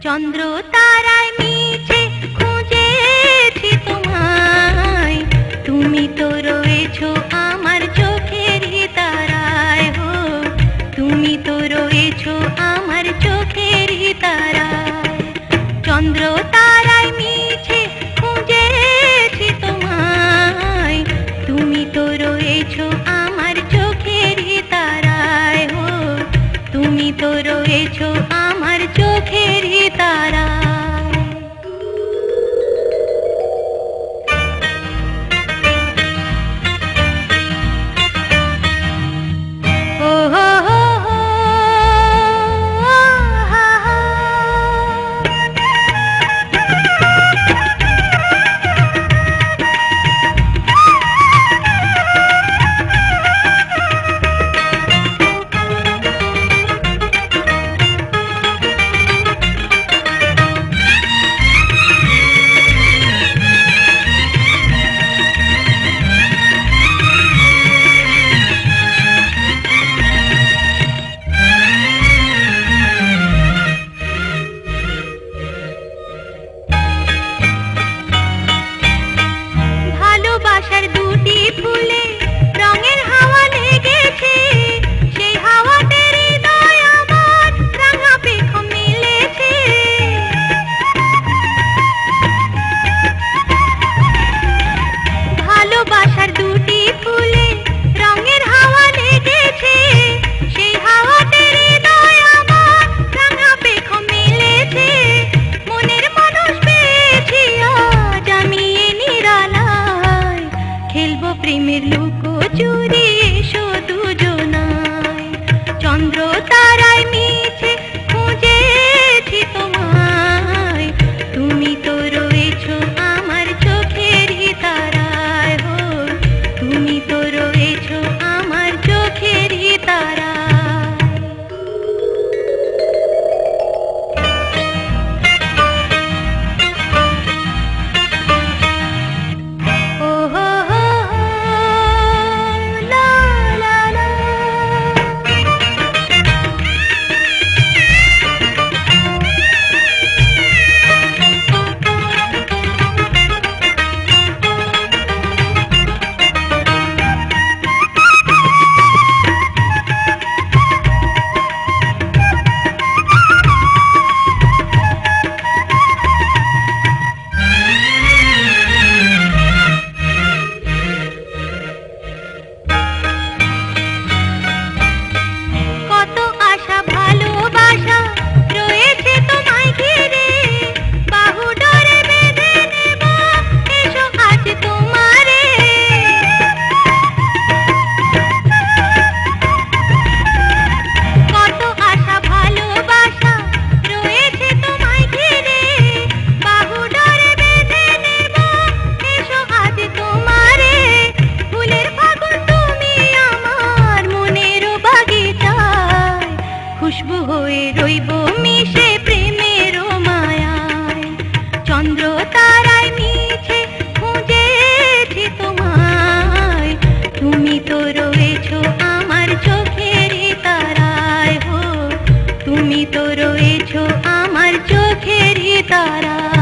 চন্দ্র তারায় মিছে খুঁজেছি তোমায়, তুমি তো রয়েছো আমার চোখের তারায়, হো তুমি তো রয়েছো আমার চোখের তারায়। চন্দ্র তারায় মিছে খুঁজেছি তোমায়, তুমি তো রয়েছো আমার চোখের তারায়, হো তুমি তো রয়েছো আমার চোখের তারায়। ও হো হো হো, হা হা। ভালোবাসার দুটি ফুলে রঙের হাওয়া লেগেছে, সেই হাওয়াতে হৃদয় আমার রাঙা পেখম মিলেছে। ভালোবাসার দুটি ফুলে রঙের হাওয়া লেগেছে, সেই হাওয়াতে হৃদয় আমার রাঙা পেখম মিলেছে। মনের মানুষ পেয়েছি আজ আমি এ নিরালায়, খেলবো প্রেমের লুকোচুরি এসো দুজনায়। চন্দ্র তারায় মিছে খুঁজেছি তোমায়, তুমি তো রয়েছো আমার চোখের তারায়, হো তুমি তো রয়েছো আমার চোখের তারায়। ও হো হো হো, লা লা লা। কত আশা ভালোবাসা রয়েছে তোমায় ঘিরে, বাহু ডোরে বেঁধে নেব এসো আজ তোমারে। কত আশা ভালোবাসা রয়েছে তোমায় ঘিরে, বাহু ডোরে বেঁধে নেব এসো আজ তোমারে। ফুলের ফাগুন তুমি আমার মনের বাগিচায়, খুশবু হয়ে রইব মিশে প্রেমের মায়ায়। চন্দ্র তারায় মিছে খুঁজেছি তোমায়, তুমি তো রয়েছো আমার চোখের তারায়, হো তুমি তো রয়েছো আমার চোখের তারায়।